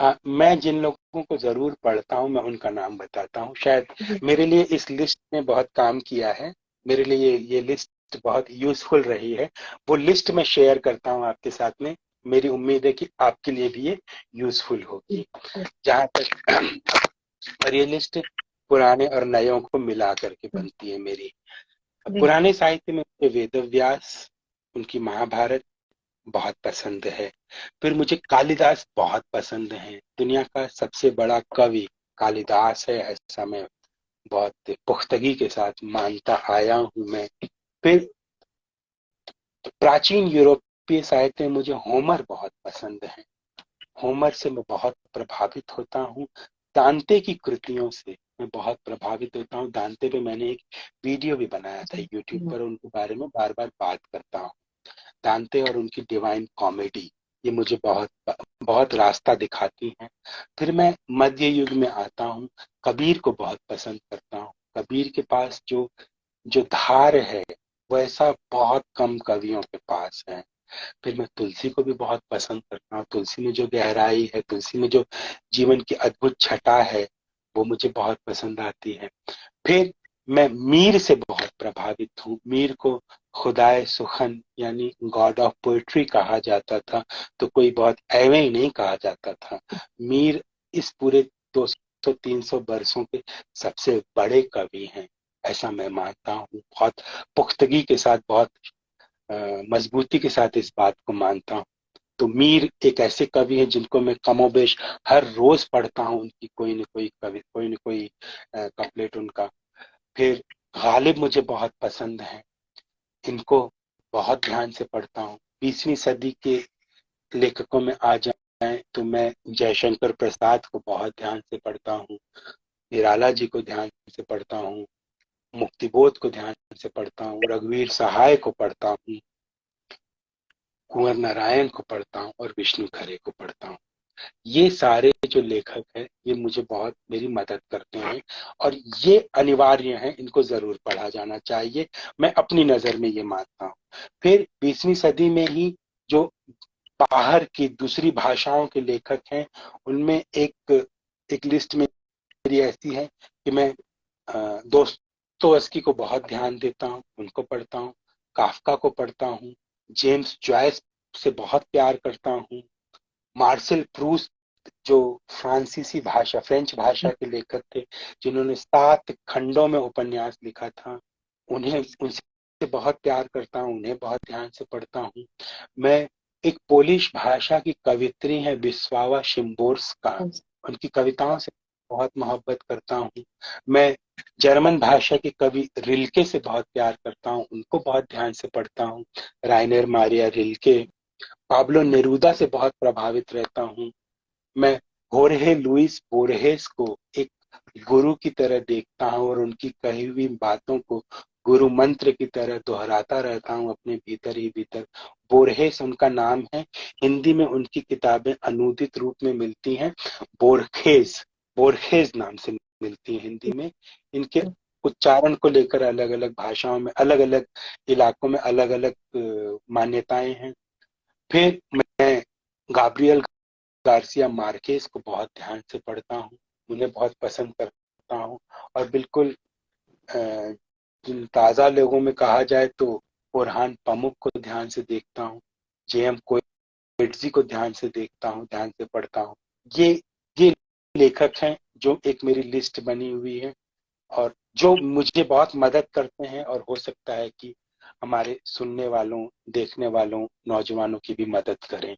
मैं जिन लोगों को जरूर पढ़ता हूँ मैं उनका नाम बताता हूँ। शायद मेरे लिए इस लिस्ट ने बहुत काम किया है, मेरे लिए ये लिस्ट बहुत यूजफुल रही है। वो लिस्ट मैं शेयर करता हूँ आपके साथ में। मेरी उम्मीद है कि आपके लिए भी ये यूजफुल होगी। जहाँ तक और ये लिस्ट पुराने और नयों को मिला करके बनती है मेरी। पुराने साहित्य में मुझे वेद व्यास, उनकी महाभारत बहुत पसंद है। फिर मुझे कालिदास बहुत पसंद है। दुनिया का सबसे बड़ा कवि कालिदास है, ऐसा मैं बहुत पुख्तगी के साथ मानता आया हूं मैं। फिर प्राचीन यूरोपीय साहित्य में मुझे होमर बहुत पसंद है। होमर से मैं बहुत प्रभावित होता हूँ। दांते की कृतियों से मैं बहुत प्रभावित होता हूँ। दांते पे मैंने एक वीडियो भी बनाया था यूट्यूब पर, उनके बारे में बार बार बात करता हूँ। दांते और उनकी डिवाइन कॉमेडी ये मुझे बहुत बहुत रास्ता दिखाती हैं। फिर मैं मध्य युग में आता हूँ। कबीर को बहुत पसंद करता हूँ। कबीर के पास जो जो धार है वो ऐसा बहुत कम कवियों के पास है। फिर मैं तुलसी को भी बहुत पसंद करता हूँ। तुलसी में जो गहराई है, तुलसी में जो जीवन की अद्भुत छटा है, वो मुझे बहुत पसंद आती है। फिर मैं मीर से बहुत प्रभावित हूँ। मीर को खुदाए सुखन यानी गॉड ऑफ पोएट्री कहा जाता था, तो कोई बहुत एवे ही नहीं कहा जाता था। मीर इस पूरे 200-300 वर्षों के सबसे बड़े कवि हैं, ऐसा मैं मानता हूँ। बहुत पुख्तगी के साथ, बहुत मजबूती के साथ इस बात को मानता हूँ। तो मीर एक ऐसे कवि हैं जिनको मैं कमोबेश हर रोज पढ़ता हूँ, उनकी कोई न कोई कवि, कोई न कोई कपलेट उनका। फिर गालिब मुझे बहुत पसंद है, इनको बहुत ध्यान से पढ़ता हूँ। 20वीं सदी के लेखकों में आ जाए तो मैं जयशंकर प्रसाद को बहुत ध्यान से पढ़ता हूँ, निराला जी को ध्यान से पढ़ता हूँ, मुक्तिबोध को ध्यान से पढ़ता हूँ, रघुवीर सहाय को पढ़ता हूँ, कुंवर नारायण को पढ़ता हूँ और विष्णु खरे को पढ़ता हूँ। ये सारे जो लेखक हैं ये मुझे बहुत मेरी मदद करते हैं और ये अनिवार्य है, इनको जरूर पढ़ा जाना चाहिए, मैं अपनी नजर में ये मानता हूँ। फिर 20वीं सदी में ही जो बाहर की दूसरी भाषाओं के लेखक हैं उनमें एक एक लिस्ट मेरी ऐसी है कि मैं दोस्तोवस्की को बहुत ध्यान देता हूँ, उनको पढ़ता हूँ, काफका को पढ़ता हूँ, जेम्स जॉयस से बहुत प्यार करता हूँ, मार्सेल प्रूस्त जो फ्रांसीसी भाषा फ्रेंच भाषा के लेखक थे जिन्होंने 7 खंडों में उपन्यास लिखा था, उन्हें उनसे बहुत प्यार करता हूँ, उन्हें बहुत ध्यान से पढ़ता हूँ। मैं एक पोलिश भाषा की कवित्री है विस्वावा शिम्बोर्स्का, उनकी कविताओं से बहुत मोहब्बत करता हूँ। मैं जर्मन भाषा के कवि रिल्के से बहुत प्यार करता हूँ, उनको बहुत ध्यान से पढ़ता हूँ। राइनर मारिया रिल्के, पाब्लो नेरूदा से बहुत प्रभावित रहता हूँ। मैं होर्हे लुइस बोरहेस को एक गुरु की तरह देखता हूँ और उनकी कही हुई बातों को गुरु मंत्र की तरह दोहराता रहता हूँ अपने भीतर ही भीतर। बोरहेस उनका नाम है, हिंदी में उनकी किताबें अनूदित रूप में मिलती हैं, बोरखेज बोरखेज नाम से मिलती हैं हिंदी में। इनके उच्चारण को लेकर अलग अलग भाषाओं में अलग अलग इलाकों में अलग अलग मान्यताएं हैं। फिर मैं गाब्रियल गार्सिया मार्केस को बहुत ध्यान से पढ़ता हूँ, उन्हें बहुत पसंद करता हूँ। और बिल्कुल जिन ताज़ा लोगों में कहा जाए तो बुरहान पमुक को ध्यान से देखता हूँ, जेएम कोएट्जी को ध्यान से देखता हूँ, ध्यान से पढ़ता हूँ। ये ये लेखक हैं जो एक मेरी लिस्ट बनी हुई है और जो मुझे बहुत मदद करते हैं और हो सकता है कि हमारे सुनने वालों, देखने वालों, नौजवानों की भी मदद करें।